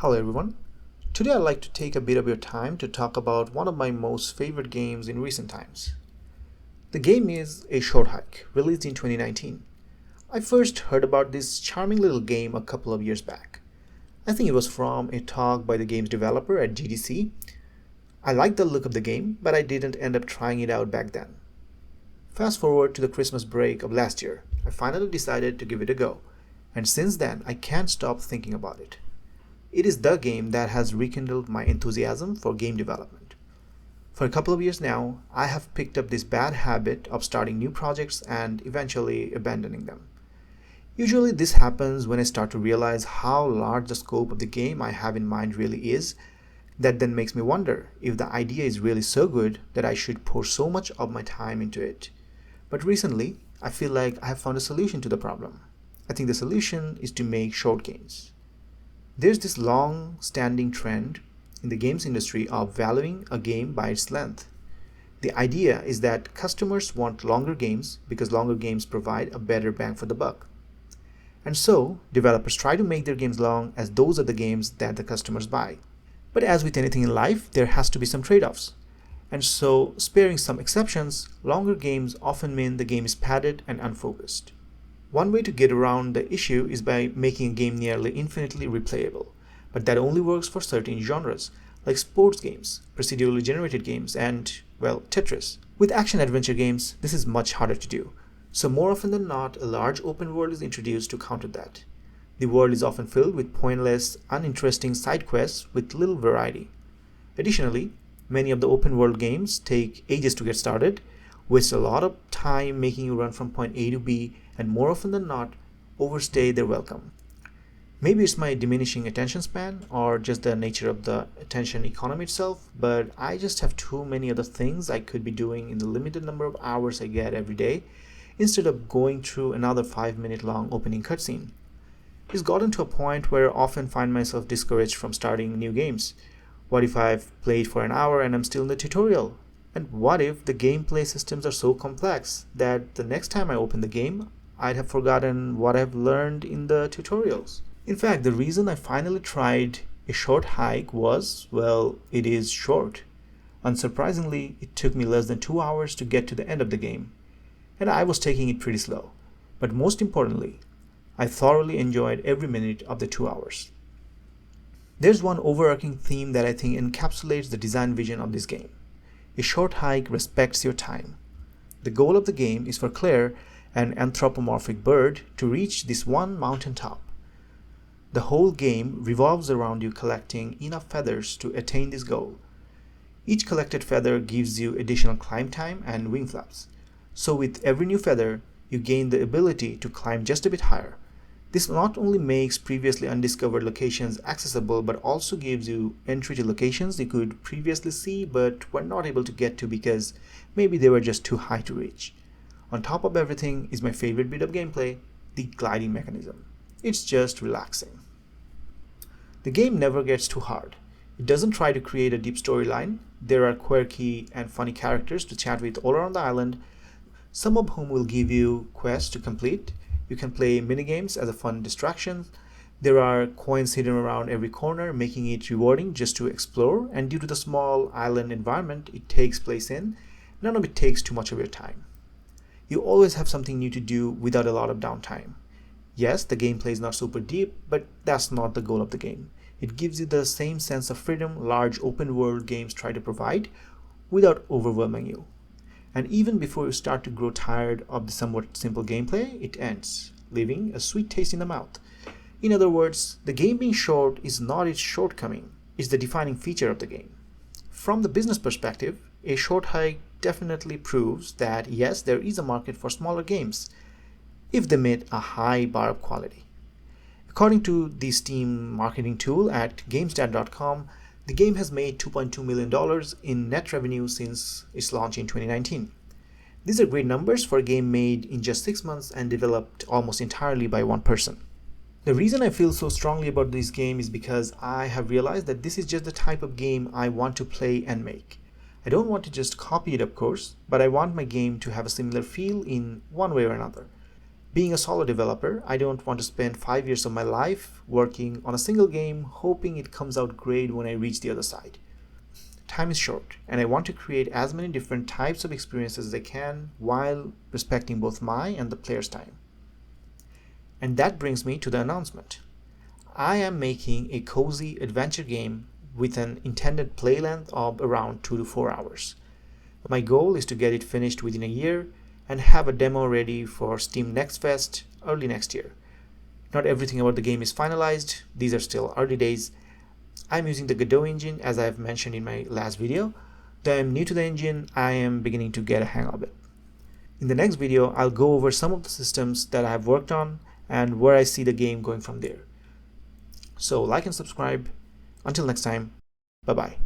Hello everyone. Today I'd like to take a bit of your time to talk about one of my most favorite games in recent times. The game is A Short Hike, released in 2019. I first heard about this charming little game a couple of years back. I think it was from a talk by the game's developer at GDC. I liked the look of the game, but I didn't end up trying it out back then. Fast forward to the Christmas break of last year, I finally decided to give it a go, and since then I can't stop thinking about it. It is the game that has rekindled my enthusiasm for game development. For a couple of years now, I have picked up this bad habit of starting new projects and eventually abandoning them. Usually, this happens when I start to realize how large the scope of the game I have in mind really is. That then makes me wonder if the idea is really so good that I should pour so much of my time into it. But recently, I feel like I have found a solution to the problem. I think the solution is to make short games. There's this long standing trend in the games industry of valuing a game by its length. The idea is that customers want longer games because longer games provide a better bang for the buck. And so, developers try to make their games long as those are the games that the customers buy. But as with anything in life, there has to be some trade-offs. And so, sparing some exceptions, longer games often mean the game is padded and unfocused. One way to get around the issue is by making a game nearly infinitely replayable, but that only works for certain genres, like sports games, procedurally generated games, and, well, Tetris. With action-adventure games, this is much harder to do, so more often than not, a large open world is introduced to counter that. The world is often filled with pointless, uninteresting side quests with little variety. Additionally, many of the open world games take ages to get started, waste a lot of time making you run from point A to B, and more often than not, overstay their welcome. Maybe it's my diminishing attention span or just the nature of the attention economy itself, but I just have too many other things I could be doing in the limited number of hours I get every day instead of going through another 5-minute long opening cutscene. It's gotten to a point where I often find myself discouraged from starting new games. What if I've played for an hour and I'm still in the tutorial? And what if the gameplay systems are so complex that the next time I open the game, I'd have forgotten what I've learned in the tutorials? In fact, the reason I finally tried A Short Hike was, well, it is short. Unsurprisingly, it took me less than 2 hours to get to the end of the game, and I was taking it pretty slow. But most importantly, I thoroughly enjoyed every minute of the 2 hours. There's one overarching theme that I think encapsulates the design vision of this game. A Short Hike respects your time. The goal of the game is for Claire, an anthropomorphic bird, to reach this one mountaintop. The whole game revolves around you collecting enough feathers to attain this goal. Each collected feather gives you additional climb time and wing flaps. So with every new feather, you gain the ability to climb just a bit higher. This not only makes previously undiscovered locations accessible, but also gives you entry to locations you could previously see but were not able to get to because maybe they were just too high to reach. On top of everything is my favorite bit of gameplay, the gliding mechanism. It's just relaxing. The game never gets too hard. It doesn't try to create a deep storyline. There are quirky and funny characters to chat with all around the island, some of whom will give you quests to complete. You can play minigames as a fun distraction. There are coins hidden around every corner, making it rewarding just to explore, and due to the small island environment it takes place in, none of it takes too much of your time. You always have something new to do without a lot of downtime. Yes, the gameplay is not super deep, but that's not the goal of the game. It gives you the same sense of freedom large open world games try to provide without overwhelming you. And even before you start to grow tired of the somewhat simple gameplay, it ends, leaving a sweet taste in the mouth. In other words, the game being short is not its shortcoming, it's the defining feature of the game. From the business perspective, A Short Hike definitely proves that yes, there is a market for smaller games if they meet a high bar of quality. According to the Steam marketing tool at GameStat.com, the game has made $2.2 million in net revenue since its launch in 2019. These are great numbers for a game made in just 6 months and developed almost entirely by one person. The reason I feel so strongly about this game is because I have realized that this is just the type of game I want to play and make. I don't want to just copy it, of course, but I want my game to have a similar feel in one way or another. Being a solo developer, I don't want to spend 5 years of my life working on a single game, hoping it comes out great when I reach the other side. Time is short, and I want to create as many different types of experiences as I can while respecting both my and the player's time. And that brings me to the announcement. I am making a cozy adventure game with an intended play length of around 2 to 4 hours. My goal is to get it finished within a year and have a demo ready for Steam Next Fest early next year. Not everything about the game is finalized, these are still early days. I'm using the Godot engine as I've mentioned in my last video. Though I'm new to the engine, I am beginning to get a hang of it. In the next video, I'll go over some of the systems that I have worked on and where I see the game going from there. So like and subscribe. Until next time, bye bye.